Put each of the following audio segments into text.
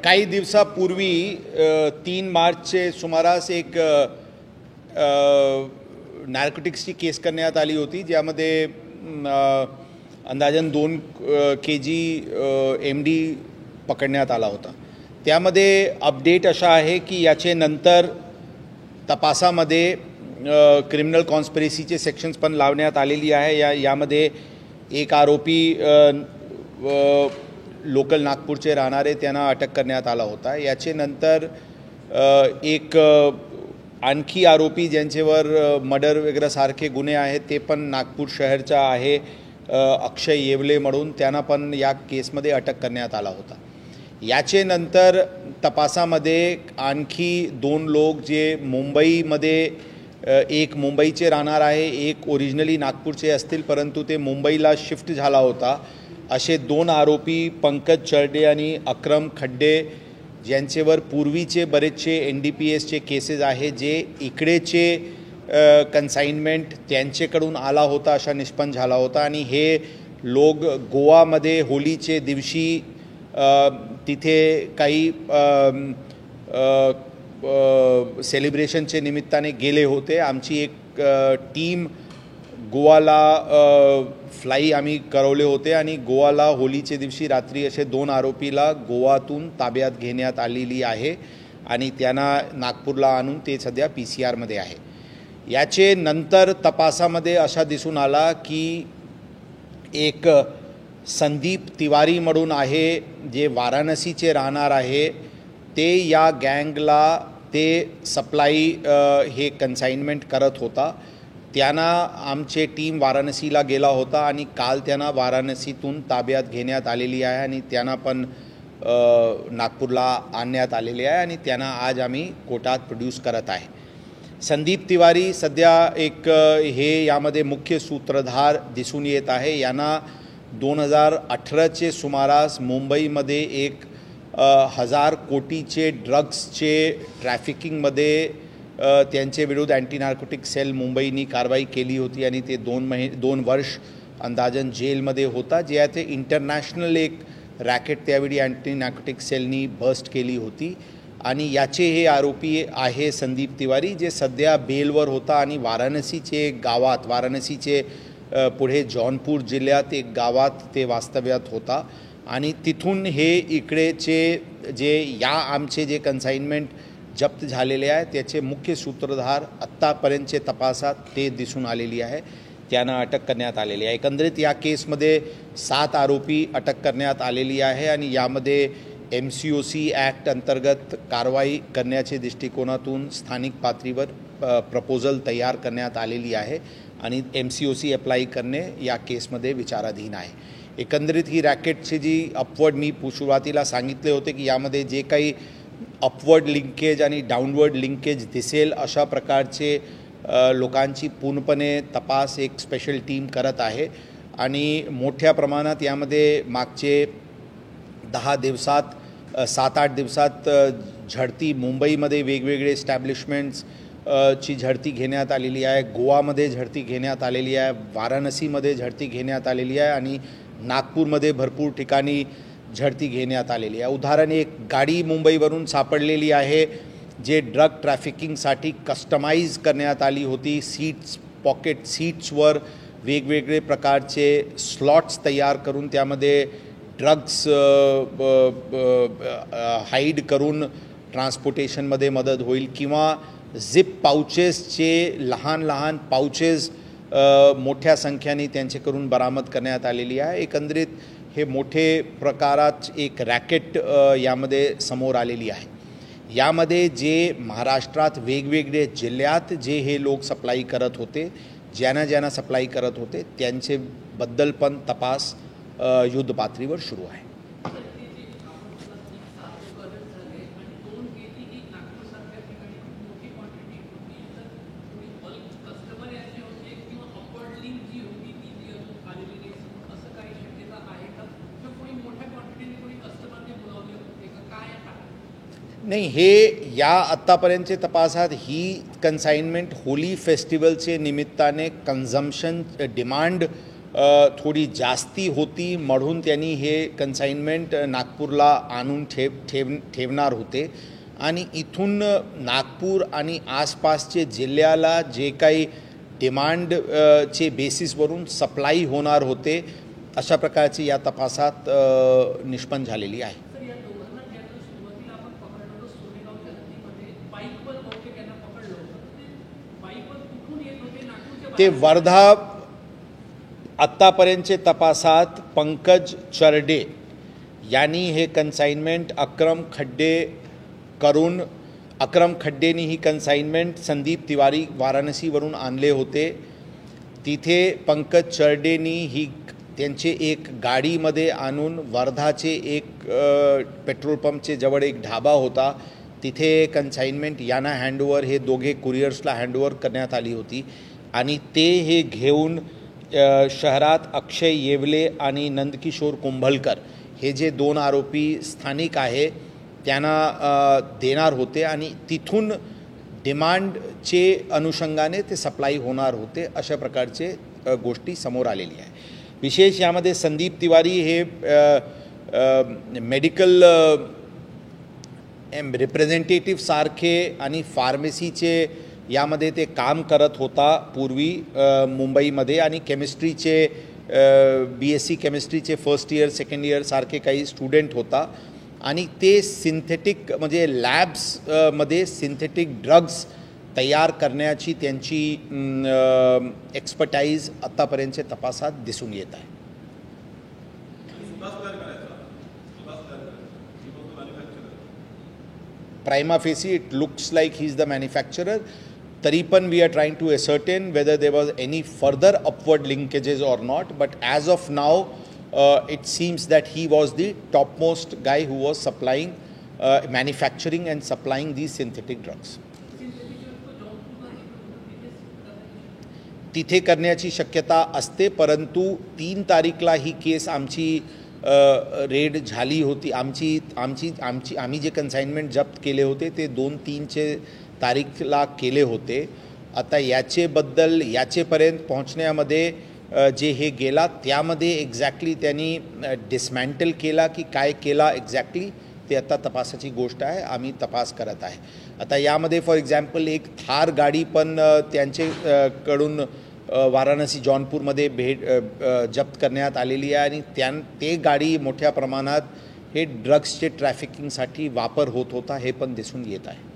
काही दिवसापूर्वी 3 मार्चचे सुमारास एक नार्कोटिक्सची केस करण्यात आली होती, ज्यामध्ये अंदाजन 2 kg MD पकडण्यात आला होता. त्यामध्ये अपडेट अशा आहे की याचे नंतर तपासामध्ये क्रिमिनल कॉन्स्पिरसीचे सेक्शन्स पण लावण्यात आलेली आहे. यामध्ये एक आरोपी लोकल नागपूरचे राहणारे त्यांना अटक करण्यात आला होता. याचे नंतर एक आणखी आरोपी ज्यांच्यावर मर्डर वगैरे सारखे गुन्हे आहेत ते पण नागपूर शहरचा आहे, अक्षय येवले म्हणून, त्यांना पण या केसमध्ये अटक करण्यात आला होता. याचे नंतर तपासामध्ये आणखी 2 लोक जे मुंबईमध्ये, एक मुंबईचे राहणार आहे, एक ओरिजिनली नागपूरचे असतील परंतु ते मुंबईला शिफ्ट झाला होता, असे 2 आरोपी पंकज चर्डे आणि अक्रम खड्डे ज्यांच्यावर पूर्वीचे बरेचसे NDPSचे केसेस आहे, जे इकडेचे कन्साइनमेंट त्यांच्याकडून आला होता असा निष्पन्न झाला होता. आणि हे लोक गोवामध्ये होलीचे दिवशी तिथे काही सेलिब्रेशनचे निमित्ताने गेले होते. आमची एक टीम गोवाला फ्लाई आम्ही करवले होते आणि गोवाला होलीचे दिवशी रात्री असे 2 आरोपीला गोवातून ताब्यात घेण्यात आलेली आहे आणि त्यांना नागपूरला आणून ते सध्या PCRमध्ये आहे. याचे नंतर तपासामध्ये असा दिसून आला की एक संदीप तिवारी म्हणून आहे, जे वाराणसीचे राहणार आहे, ते या गँगला ते सप्लाई हे कन्साइनमेंट करत होता. त्यांना आमचे टीम वाराणसीला गेला होता आणि काल त्यांना वाराणसीतून ताब्यात घेण्यात आलेली आहे आणि त्यांना पण नागपूरला आणण्यात आलेले आहे आणि त्यांना आज आम्ही कोर्टात प्रोड्यूस करत आहे. संदीप तिवारी सध्या एक हे यामध्ये मुख्य सूत्रधार दिसून येत आहे. यांना 2018चे सुमारास मुंबईमध्ये एक 1000 कोटीचे ड्रग्सचे ट्रॅफिकिंगमध्ये त्यांचे विरुद्ध अँटी नार्कोटिक सेल मुंबईनी कारवाई केली होती आणि ते 2 वर्ष अंदाजन जेलमध्ये होता, जे ते इंटरनॅशनल एक रॅकेट त्यावेळी अँटी नार्कोटिक सेलनी बस्ट केली होती. आणि याचे हे आरोपी आहे संदीप तिवारी, जे सध्या बेलवर होता आणि वाराणसीचे गावात, वाराणसीचे पुढे जौनपूर जिल्ह्यात एक गावात ते वास्तव्यात होता. आणि तिथून हे इकडेचे जे आमचे जे कन्साइनमेंट जप्त झालेले आहे त्याचे मुख्य सूत्रधार आत्तापर्यंतचे तपासात ते दिसून आलेली आहे, त्यांना अटक करण्यात आलेली आहे. एकंदरीत या केसमध्ये 7 आरोपी अटक करण्यात आलेली आहे आणि यामध्ये MCOC ॲक्ट अंतर्गत कारवाई करण्याच्या दृष्टिकोनातून स्थानिक पातळीवर प्रपोजल तयार करण्यात आलेली आहे आणि MCOC अप्लाई करणे या केसमध्ये विचाराधीन आहे. एकंदरीत ही रॅकेटची जी अपवर्ड, मी सुरुवातीला सांगितले होते की यामध्ये जे काही अपवर्ड लिंकेज आणि डाऊनवर्ड लिंकेज दिसेल अशा प्रकारचे लोकांची पूर्णपणे तपास एक स्पेशल टीम करत आहे आणि मोठ्या प्रमाणात यामध्ये मागचे 10 दिवसात 7-8 दिवसात झडती मुंबईमध्ये वेगवेगळे एस्टॅब्लिशमेंट्स ची झडती घेण्यात आलेली आहे, गोवामध्ये झडती घेण्यात आलेली आहे, वाराणसीमध्ये झडती घेण्यात आलेली आहे आणि नागपूरमध्ये भरपूर ठिकाणी झडती घेण्यात आलेली आहे. उदाहरण, एक गाडी मुंबईवरून सापडलेली आहे जे ड्रग ट्रॅफिकिंगसाठी कस्टमाइज करण्यात आली होती. पॉकेट सीट्सवर वेगवेगळे प्रकारचे स्लॉट्स तयार करून त्यामध्ये ड्रग्स हाईड करून ट्रान्सपोर्टेशनमध्ये मदत होईल, किंवा झिप पाउचेसचे लहान पाउचेस मोठ्या संख्येने त्यांच्याकडून बरामद करण्यात आलेली आहे. एकंदरीत हे मोठे प्रकारात एक रॅकेट यामध्ये समोर आलेली आहे. यामध्ये जे महाराष्ट्रात वेगवेगळे जिल्ह्यात जे हे लोक सप्लाई करत होते, ज्यांना सप्लाई करत होते त्यांच्याबद्दल पण तपास युद्ध पातळीवर सुरू आहे. नाही, हे या आत्तापर्यंतचे तपासात ही कन्साइनमेंट होली फेस्टिवलचे निमित्ताने कन्झम्पशन डिमांड थोडी जास्ती होती म्हणून त्यांनी हे कन्साइनमेंट नागपूरला आणून ठेवणार होते आणि इथून नागपूर आणि आसपासचे जिल्ह्याला जे काही डिमांडचे बेसिसवरून सप्लाई होणार होते अशा प्रकारची या तपासात निष्पन्न झालेली आहे. ते वर्धा आत्तापर्यंतचे तपासात पंकज चरडे यांनी हे कन्साइनमेंट अक्रम खड्डेनी ही कन्साइनमेंट संदीप तिवारी वाराणसीवरून आणले होते. तिथे पंकज चरडेनी ही त्यांचे एक गाडीमध्ये आणून वर्धाचे एक पेट्रोल पंपचे जवळ एक ढाबा होता तिथे कन्साइनमेंट यांना हँडओव्हर हे दोघे कुरिअर्सला हँडओव्हर करण्यात आली होती आणि ते हे घेऊन शहरात अक्षय येवले आणि नंदकिशोर कुंभलकर हे जे 2 आरोपी स्थानिक आहे त्यांना देणार होते आणि तिथून डिमांडचे अनुषंगाने ते सप्लाई होणार होते. अशा प्रकारचे गोष्टी समोर आलेली आहे. विशेष यामध्ये संदीप तिवारी हे मेडिकल रिप्रेझेंटेटिव्ह सारखे आणि फार्मसीचे यामध्ये ते काम करत होता पूर्वी मुंबईमध्ये आणि केमिस्ट्रीचे BSc केमिस्ट्रीचे फर्स्ट इयर सेकंड इयर सारखे काही स्टुडंट होता आणि ते सिंथेटिक म्हणजे लॅब्समध्ये सिंथेटिक ड्रग्स तयार करण्याची त्यांची एक्सपर्टाईज आत्तापर्यंतच्या तपासात दिसून येत आहे. Prima facie it looks like he is the manufacturer. तरी पण we are trying to ascertain whether there was any further upward linkages or not, but as of now it seems that he was the topmost guy who was supplying, manufacturing and supplying these synthetic drugs. तिथे करण्याची शक्यता असते परंतु 3 तारीखला ही केस आमची red झाली होती. आम्ही जे कन्साइनमेंट जप्त केले होते ते 2-3चे तारीखला केले होते. आता याचेपर्यंत पोहोचण्यामध्ये जे हे गेला त्यामध्ये एक्झॅक्टली त्यांनी डिसमॅन्टल केला की काय केला एक्झॅक्टली ते आता तपासाची गोष्ट आहे. आम्ही तपास करत आहे. आता यामध्ये फॉर एक्झाम्पल एक थार गाडी पण त्यांच्याकडून वाराणसी जौनपूरमध्ये जप्त करण्यात आलेली आहे आणि ते गाडी मोठ्या प्रमाणात हे ड्रग्सचे ट्रॅफिकिंगसाठी वापर होत होता हे पण दिसून येत आहे.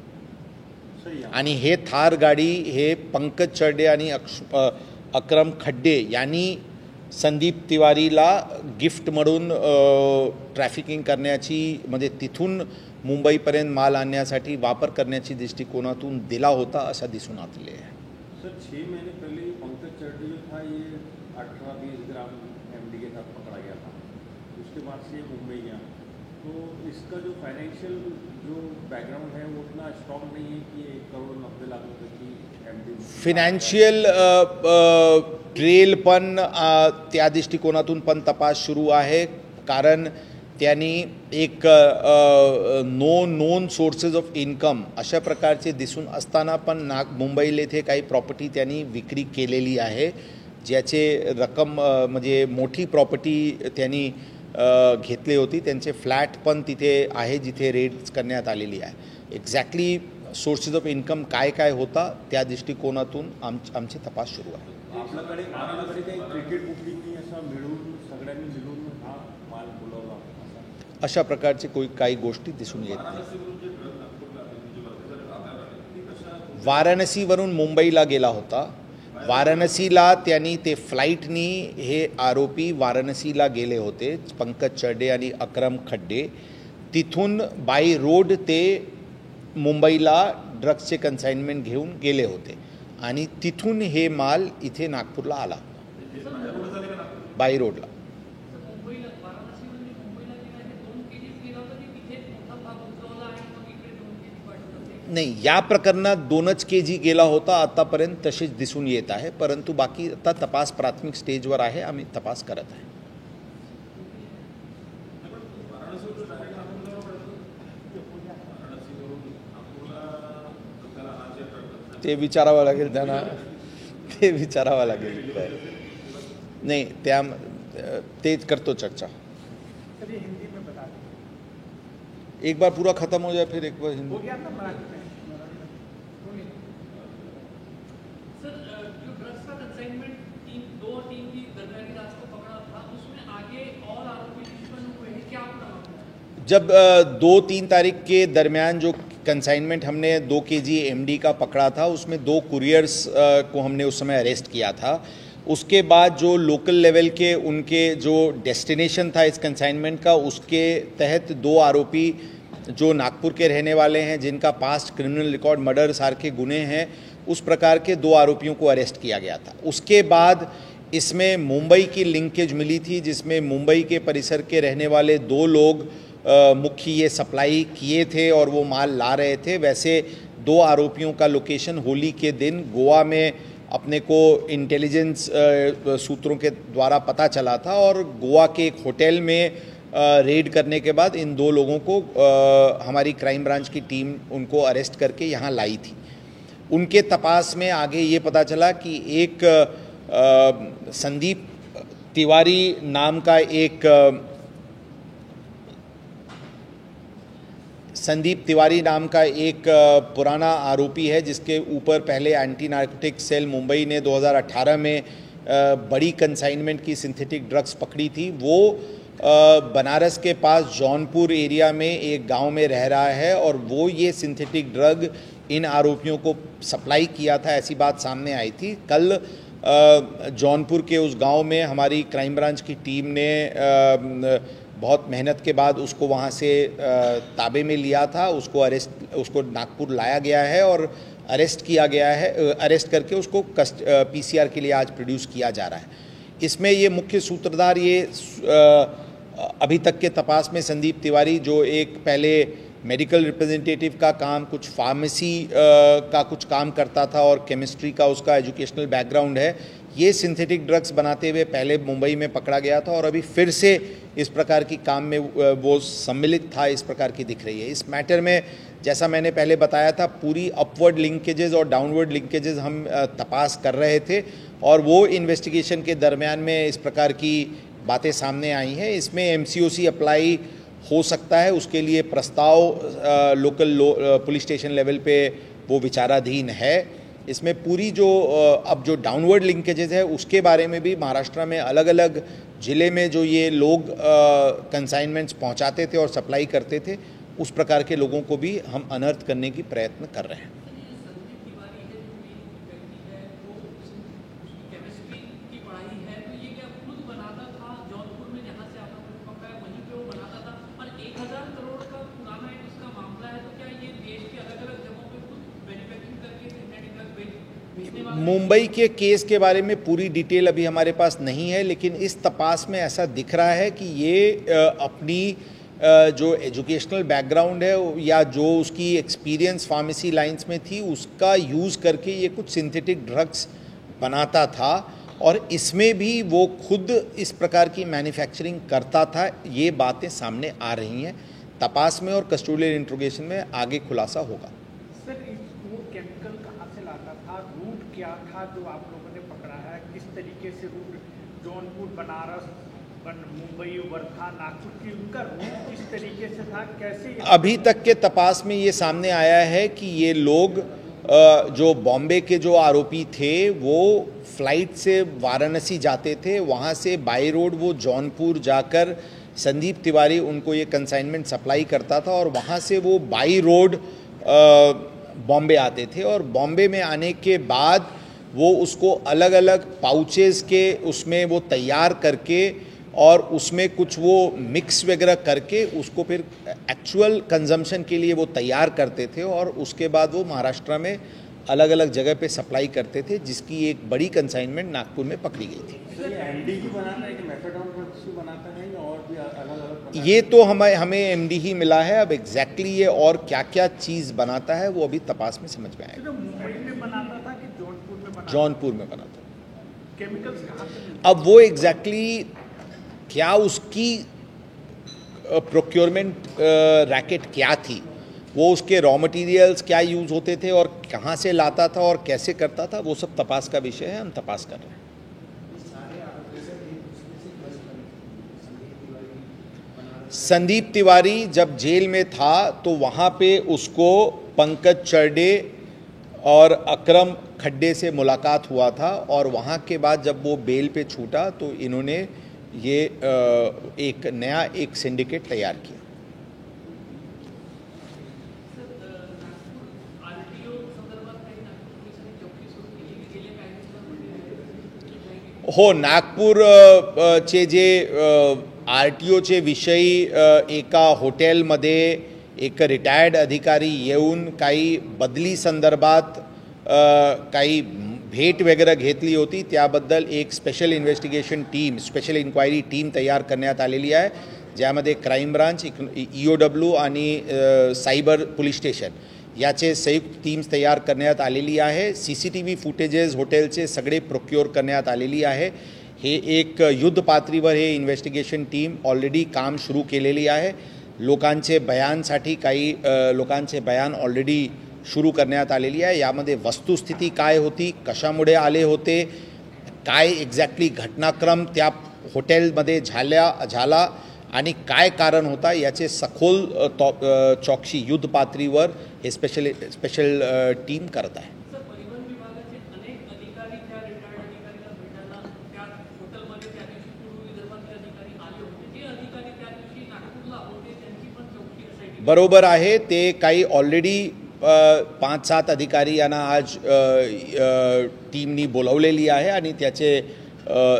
आणि हे थार गाडी हे पंकज चरडे आणि अक्रम खड्डे यांनी संदीप तिवारीला गिफ्ट म्हणून ट्रॅफिकिंग करण्याची म्हणजे तिथून मुंबईपर्यंत माल आणण्यासाठी वापर करण्याची दृष्टिकोनातून दिला होता असा दिसून आले आहे. सर 6 महीने पहले पंकज चरडे जो था ये 18-20 ग्राम MD के साथ पकड़ा गया था. उसके बाद से मुंबई गया तो इसका जो फाइनेंशियल जो बैकग्राउंड है वो उतना स्ट्रॉन्ग नहीं है कि 1 करोड़ 90 लाख रुपये की MD फिनान्शियल ट्रेल पण त्या दृष्टिकोनातून पण तपास सुरू आहे कारण त्यांनी एक no known sources of income अशा प्रकारचे दिसून असताना पण मुंबईला येथे काही प्रॉपर्टी त्यांनी विक्री केलेली आहे ज्याचे रक्कम म्हणजे मोठी प्रॉपर्टी त्यांनी घेतली होती. त्यांचे फ्लॅट पण तिथे आहे जिथे रेड्स करण्यात आलेली आहे. एक्झॅक्टली सोर्सेस ऑफ इन्कम काय होता त्या दृष्टिकोनातून आमचे तपास सुरू आहे. आपल्याकडे काही क्रिकेट बुकिंग असा मिळून सगळ्यांनी मिळून हा माल बोलवला अशा प्रकारचे काही गोष्टी दिसून येत नाही. वाराणसीवरून मुंबईला गेला होता. वाराणसीला त्यांनी ते फ्लाईटनी हे आरोपी वाराणसीला गेले होते पंकज चरडे आणि अक्रम खड्डे. तिथून बाय रोड ते मुंबईला ड्रग्सचे कन्साइनमेंट घेऊन गेले होते आणि तिथून हे माल इथे नागपूरला आला बाय रोडला. नाही या प्रकरणात 2च kg गेला होता आतापर्यंत तसेच दिसून येत आहे परंतु बाकी आता तपास प्राथमिक स्टेजवर आहे. आम्ही तपास करत आहे. ते विचारावं लागेल त्यांना. ते विचारावं लागेल. नाही त्या ते करतो चर्चा। सर ये हिंदी में बता दें। एक बार पूरा खत्म हो जाए फिर एक बार हिंदी। हो गया ना मराठी में। सर जो ड्रग्स का कंसाइनमेंट 2 और 3 की दरमियानी रास्ते पकड़ा था उसमें आगे और आरोपी दुश्मन हुए हैं, क्या आपका मामला है? जब 2-3 तारीख के दरमियान जो कंसाइनमेंट हमने 2 kg MD का पकड़ा था उसमें 2 कुरियर्स को हमने उस समय अरेस्ट किया था। उसके बाद जो लोकल लेवल के उनके जो डेस्टिनेशन था इस कंसाइनमेंट का उसके तहत 2 आरोपी जो नागपुर के रहने वाले हैं जिनका पास्ट क्रिमिनल रिकॉर्ड मर्डर सार के गुने हैं उस प्रकार के 2 आरोपियों को अरेस्ट किया गया था। उसके बाद इसमें मुंबई की लिंकेज मिली थी जिसमें मुंबई के परिसर के रहने वाले 2 लोग मुख्य ये सप्लाई किए थे और वो माल ला रहे थे। वैसे 2 आरोपियों का लोकेशन होली के दिन गोवा में अपने को इंटेलिजेंस सूत्रों के द्वारा पता चला था और गोवा के एक होटल में रेड करने के बाद इन 2 लोगों को हमारी क्राइम ब्रांच की टीम उनको अरेस्ट करके यहाँ लाई थी। उनके तपास में आगे ये पता चला कि एक संदीप तिवारी नाम का एक पुराना आरोपी है जिसके ऊपर पहले एंटी नार्कोटिक्स सेल मुंबई ने 2018 में बड़ी कंसाइनमेंट की सिंथेटिक ड्रग्स पकड़ी थी। वो बनारस के पास जौनपुर एरिया में एक गांव में रह रहा है और वो ये सिंथेटिक ड्रग इन आरोपियों को सप्लाई किया था, ऐसी बात सामने आई थी। कल जौनपुर के उस गांव में हमारी क्राइम ब्रांच की टीम ने बहुत मेहनत के बाद उसको वहाँ से ताबे में लिया था। उसको नागपुर लाया गया है और अरेस्ट किया गया है। अरेस्ट करके उसको PCR के लिए आज प्रोड्यूस किया जा रहा है। इसमें ये मुख्य सूत्रधार ये अभी तक के तपास में संदीप तिवारी जो एक पहले मेडिकल रिप्रेजेंटेटिव का काम, कुछ फार्मेसी का कुछ काम करता था और केमिस्ट्री का उसका एजुकेशनल बैकग्राउंड है, ये सिंथेटिक ड्रग्स बनाते हुए पहले मुंबई में पकड़ा गया था और अभी फिर से इस प्रकार की काम में वो सम्मिलित था, इस प्रकार की दिख रही है। इस मैटर में जैसा मैंने पहले बताया था पूरी अपवर्ड लिंकेजेस और डाउनवर्ड लिंकेजेस हम तपास कर रहे थे और वो इन्वेस्टिगेशन के दरमियान में इस प्रकार की बातें सामने आई हैं। इसमें MCOC अप्लाई हो सकता है, उसके लिए प्रस्ताव लोकल पुलिस स्टेशन लेवल पे वो विचाराधीन है। इसमें पूरी जो अब जो डाउनवर्ड लिंकेजेस है उसके बारे में भी महाराष्ट्र में अलग अलग ज़िले में जो ये लोग कंसाइनमेंट्स पहुंचाते थे और सप्लाई करते थे उस प्रकार के लोगों को भी हम अनर्थ करने की प्रयत्न कर रहे हैं। मुंबई के केस के बारे में पूरी डिटेल अभी हमारे पास नहीं है, लेकिन इस तपास में ऐसा दिख रहा है कि ये अपनी जो एजुकेशनल बैकग्राउंड है या जो उसकी एक्सपीरियंस फार्मेसी लाइंस में थी उसका यूज़ करके ये कुछ सिंथेटिक ड्रग्स बनाता था और इसमें भी वो खुद इस प्रकार की मैन्युफैक्चरिंग करता था। ये बातें सामने आ रही हैं। तपास में और कस्टोडियल इंट्रोगेशन में आगे खुलासा होगा। सर वो केमिकल कहाँ से लाता था, रूट क्या था जो आप लोगों ने पकड़ा है, किस तरीके से रूट जौनपुर, बनारस, मुंबई, वर्धा, नागपुर की उनका रूट किस तरीके से था, कैसे? अभी तक के तपास में ये सामने आया है कि ये लोग जो बॉम्बे के जो आरोपी थे वो फ्लाइट से वाराणसी जाते थे, वहाँ से बाई रोड वो जौनपुर जाकर संदीप तिवारी उनको ये कंसाइनमेंट सप्लाई करता था और वहाँ से वो बाई रोड बॉम्बे आते थे और बॉम्बे में आने के बाद वो उसको अलग अलग पाउचेस के उसमें वो तैयार करके और उसमें कुछ वो मिक्स वगैरह करके उसको फिर एक्चुअल कंजम्पशन के लिए वो तैयार करते थे और उसके बाद वो महाराष्ट्र में अलग अलग जगह पे सप्लाई करते थे, जिसकी एक बड़ी कंसाइनमेंट नागपुर में पकड़ी गई थी। MD ही बनाता है कि मेथाडोन ड्रग्स ही बनाता है या और भी अलग-अलग? ये तो हमें MD ही मिला है। अब एग्जैक्टली ये और क्या क्या चीज़ बनाता है वो अभी तपास में समझ में आएगा। मुंबई में बनाता था कि जौनपुर में बनाता था? जौनपुर में बनाता था। केमिकल्स कहाँ से? अब वो एग्जैक्टली क्या उसकी प्रोक्योरमेंट रैकेट क्या थी, वो उसके रॉ मटेरियल्स क्या यूज़ होते थे और कहाँ से लाता था और कैसे करता था, वो सब तपास का विषय है। हम तपास कर रहे हैं। संदीप तिवारी जब जेल में था तो वहाँ पे उसको पंकज चरडे और अकरम खड्डे से मुलाकात हुआ था, और वहाँ के बाद जब वो बेल पे छूटा तो इन्होंने ये एक नया सिंडिकेट तैयार किया। हो, नागपूरचे जे RTOचे विषयी एका हॉटेलमध्ये एक रिटायर्ड अधिकारी येऊन काही बदली संदर्भात काही भेट वगैरे घेतली होती, त्याबद्दल एक special investigation team, special inquiry team तयार करण्यात आलेली आहे, ज्यामध्ये क्राईम ब्रांच, EOW आणि सायबर पोलीस स्टेशन याचे संयुक्त टीम्स तयार करण्यात आलेली आहे। CCTV फुटेजेस हॉटेलचे सगळे प्रोक्योर करण्यात आलेली आहे। हे एक युद्ध पातळीवर हे इन्व्हेस्टिगेशन टीम ऑलरेडी काम सुरू केलेली आहे। लोकांचे बयानसाठी काही लोकांचे बयान ऑलरेडी सुरू करण्यात आलेली आहे। यामध्ये वस्तुस्थिती काय होती, कशामुळे आले होते, काय एक्झॅक्टली घटनाक्रम त्या हॉटेलमध्ये झाला आणि काय कारण होता, याचे सखोल चौकशी युद्ध पातळीवर हे स्पेशल टीम करत आहे। परिवहन विभागाचे अनेक अधिकारी त्या रिटायर्ड अधिकारीला भेटायला त्या हॉटेलमध्ये त्या दिवशी पूर्व विदर्भातले अधिकारी आले होते, जे अधिकारी त्या दिवशी नागपूरला होते त्यांची पण चौकशी SIT बरोबर आहे। ते काही ऑलरेडी 5-7 अधिकारी यांना आज टीमनी बोलवलेली आहे आणि त्याचे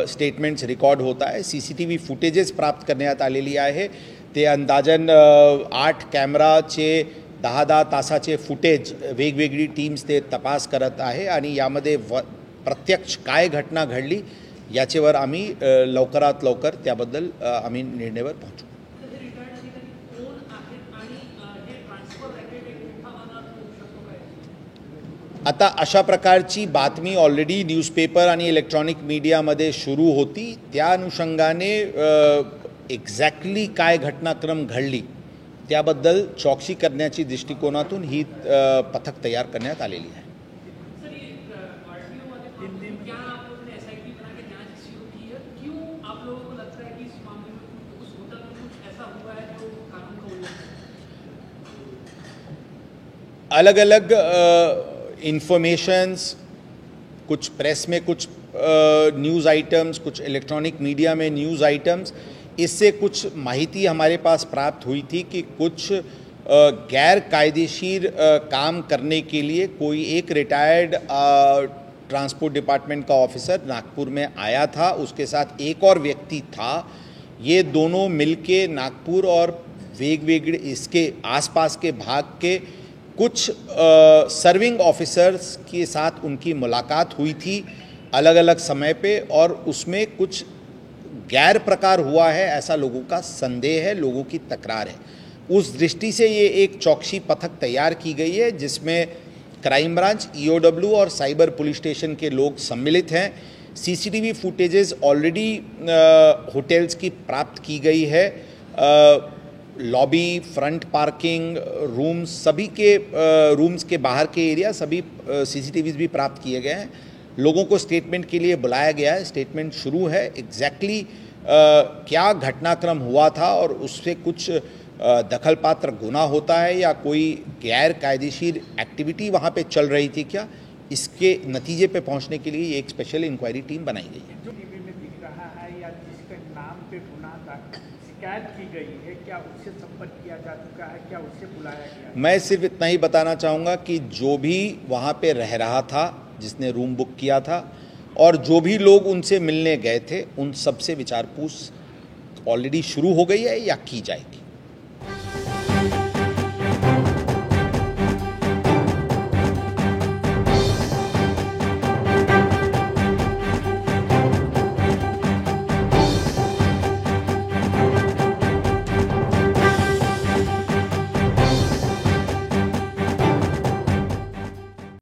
स्टेटमेंट्स रेकॉर्ड होत आहे। CCTV फुटेजेस प्राप्त करण्यात आलेली आहे। ते अंदाजन 8 कॅमेराचे 10-10 तासाचे फुटेज वेगवेगळी टीम्स ते तपास करत आहे आणि यामध्ये प्रत्यक्ष काय घटना घडली याच्यावर आम्ही लवकरात लवकर त्याबद्दल आम्ही निर्णयावर पोहोचू। आता अशा प्रकारची बातमी ऑलरेडी न्यूजपेपर आणि इलेक्ट्रॉनिक मीडियामध्ये सुरू होती। त्या अनुषंगाने एक्झॅक्टली काय घटनाक्रम घडली त्याबद्दल चौकशी करण्याची दृष्टिकोनातून ही पथक तयार करण्यात आलेली आहे। अलग अलग इन्फॉर्मेशंस, कुछ प्रेस में कुछ न्यूज़ आइटम्स, कुछ इलेक्ट्रॉनिक मीडिया में न्यूज़ आइटम्स, इससे कुछ माहिती हमारे पास प्राप्त हुई थी कि कुछ गैर कायदेशीर काम करने के लिए कोई एक रिटायर्ड ट्रांसपोर्ट डिपार्टमेंट का ऑफिसर नागपुर में आया था, उसके साथ एक और व्यक्ति था। ये दोनों मिलके नागपुर और वेगवेगळे इसके आसपास के भाग के कुछ सर्विंग ऑफिसर्स के साथ उनकी मुलाकात हुई थी अलग अलग समय पे, और उसमें कुछ गैर प्रकार हुआ है ऐसा लोगों का संदेह है, लोगों की तकरार है। उस दृष्टि से ये एक चौकसी पथक तैयार की गई है जिसमें क्राइम ब्रांच, EOW और साइबर पुलिस स्टेशन के लोग सम्मिलित हैं। CCTV फुटेजेस ऑलरेडी होटल्स की प्राप्त की गई है। लॉबी, फ्रंट पार्किंग, रूम्स, सभी के रूम्स के बाहर के एरिया सभी CCTVs भी प्राप्त किए गए हैं। लोगों को स्टेटमेंट के लिए बुलाया गया है। स्टेटमेंट शुरू है। एग्जैक्टली क्या घटनाक्रम हुआ था और उससे कुछ दखल पात्र गुना होता है या कोई गैर कायदेशीर एक्टिविटी वहाँ पे चल रही थी क्या, इसके नतीजे पे पहुँचने के लिए एक स्पेशल इंक्वायरी टीम बनाई गई है। जो टीवी में दिख रहा है या जिसके नाम पे गुनाह शिकायत की गई है, क्या उससे संपर्क किया जा चुका है, क्या उससे बुलाया गया? मैं सिर्फ इतना ही बताना चाहूँगा कि जो भी वहाँ पे रह रहा था, जिसने रूम बुक किया था, और जो भी लोग उनसे मिलने गए थे, उन सब से विचार पूछ ऑलरेडी शुरू हो गई है या की जाएगी।